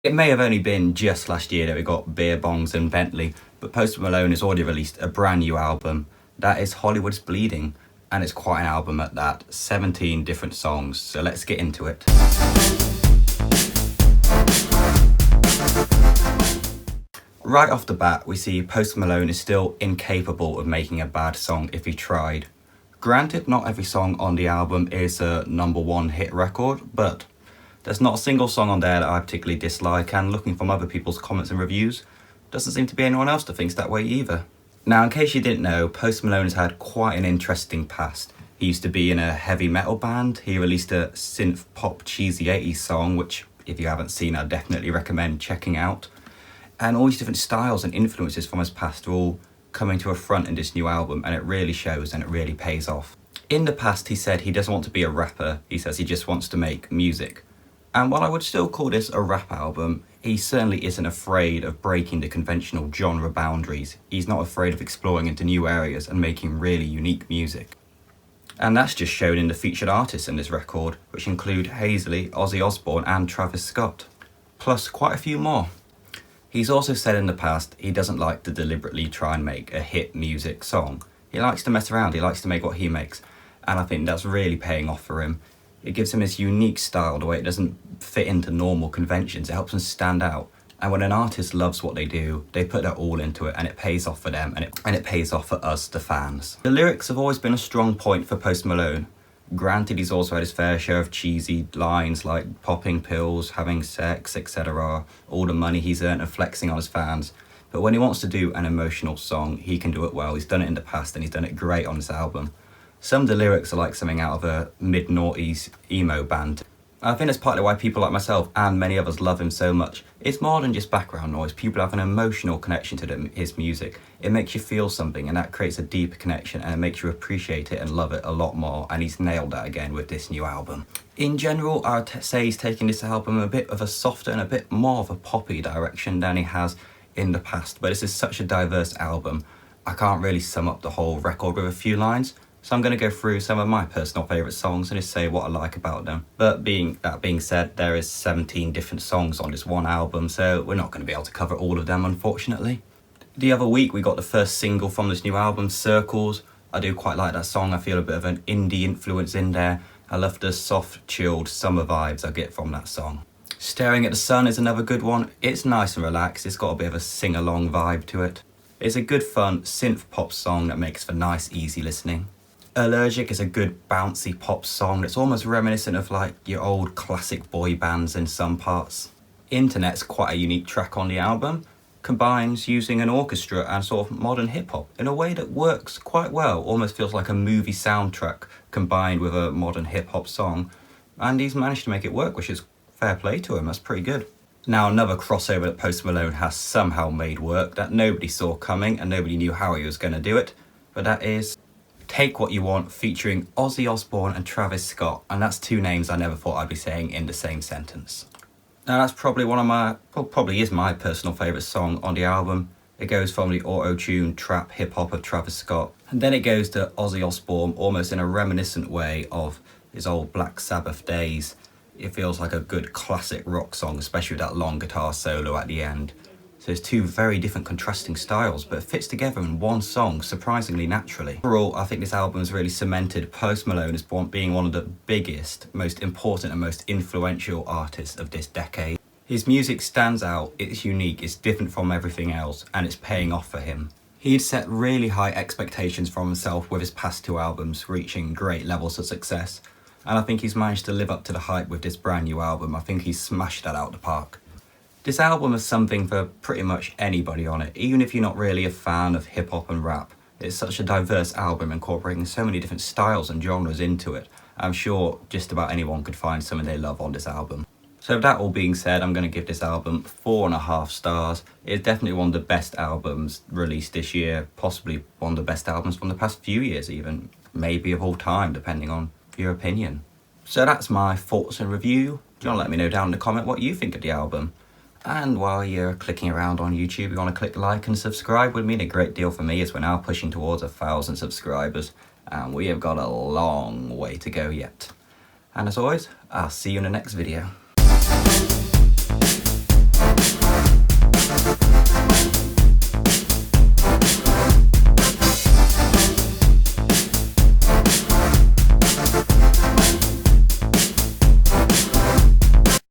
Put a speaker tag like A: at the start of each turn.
A: It may have only been just last year that we got Beer Bongs and Bentley, but Post Malone has already released a brand new album. That is Hollywood's Bleeding, and it's quite an album at that. 17 different songs, so let's get into it. Right off the bat, we see Post Malone is still incapable of making a bad song if he tried. Granted, not every song on the album is a #1 hit record, but there's not a single song on there that I particularly dislike, and looking from other people's comments and reviews, doesn't seem to be anyone else that thinks that way either. Now, in case you didn't know, Post Malone has had quite an interesting past. He used to be in a heavy metal band. He released a synth pop cheesy 80s song, which if you haven't seen, I definitely recommend checking out. And all these different styles and influences from his past are all coming to a front in this new album, and it really shows and it really pays off. In the past, he said he doesn't want to be a rapper. He says he just wants to make music. And while I would still call this a rap album, he certainly isn't afraid of breaking the conventional genre boundaries. He's not afraid of exploring into new areas and making really unique music. And that's just shown in the featured artists in this record, which include Hazley, Ozzy Osbourne and Travis Scott, plus quite a few more. He's also said in the past he doesn't like to deliberately try and make a hit music song. He likes to mess around, he likes to make what he makes, and I think that's really paying off for him. It gives him his unique style, the way it doesn't fit into normal conventions. It helps him stand out. And when an artist loves what they do, they put their all into it, and it pays off for them, and it pays off for us, the fans. The lyrics have always been a strong point for Post Malone. Granted, he's also had his fair share of cheesy lines like popping pills, having sex, etc. All the money he's earned and flexing on his fans. But when he wants to do an emotional song, he can do it well. He's done it in the past, and he's done it great on this album. Some of the lyrics are like something out of a mid-noughties emo band. I think that's partly why people like myself and many others love him so much. It's more than just background noise. People have an emotional connection to his music. It makes you feel something, and that creates a deeper connection, and it makes you appreciate it and love it a lot more, and he's nailed that again with this new album. In general, I'd say he's taking this album a bit of a softer and a bit more of a poppy direction than he has in the past, but this is such a diverse album, I can't really sum up the whole record with a few lines. So I'm going to go through some of my personal favourite songs and just say what I like about them. But that being said, there is 17 different songs on this one album, so we're not going to be able to cover all of them, unfortunately. The other week we got the first single from this new album, Circles. I do quite like that song. I feel a bit of an indie influence in there. I love the soft, chilled summer vibes I get from that song. Staring at the Sun is another good one. It's nice and relaxed. It's got a bit of a sing-along vibe to it. It's a good fun synth pop song that makes for nice, easy listening. Allergic is a good bouncy pop song that's almost reminiscent of like your old classic boy bands in some parts. Internet's quite a unique track on the album, combines using an orchestra and sort of modern hip hop in a way that works quite well, almost feels like a movie soundtrack combined with a modern hip hop song, and he's managed to make it work, which is fair play to him. That's pretty good. Now, another crossover that Post Malone has somehow made work that nobody saw coming and nobody knew how he was going to do it, but that is Take What You Want featuring Ozzy Osbourne and Travis Scott, and that's two names I never thought I'd be saying in the same sentence. Now that's probably probably is my personal favourite song on the album. It goes from the auto-tune trap hip-hop of Travis Scott, and then it goes to Ozzy Osbourne almost in a reminiscent way of his old Black Sabbath days. It feels like a good classic rock song, especially with that long guitar solo at the end. So it's two very different contrasting styles, but it fits together in one song surprisingly naturally. Overall, I think this album has really cemented Post Malone as being one of the biggest, most important and most influential artists of this decade. His music stands out, it's unique, it's different from everything else, and it's paying off for him. He'd set really high expectations for himself with his past two albums, reaching great levels of success, and I think he's managed to live up to the hype with this brand new album. I think he's smashed that out the park. This album has something for pretty much anybody on it, even if you're not really a fan of hip hop and rap. It's such a diverse album incorporating so many different styles and genres into it. I'm sure just about anyone could find something they love on this album. So with that all being said, I'm going to give this album 4.5 stars. It's definitely one of the best albums released this year, possibly one of the best albums from the past few years even, maybe of all time, depending on your opinion. So that's my thoughts and review. Do you want to let me know down in the comment what you think of the album? And while you're clicking around on YouTube, you want to click like and subscribe, would mean a great deal for me as we're now pushing towards 1,000 subscribers, and we have got a long way to go yet. And as always, I'll see you in the next video.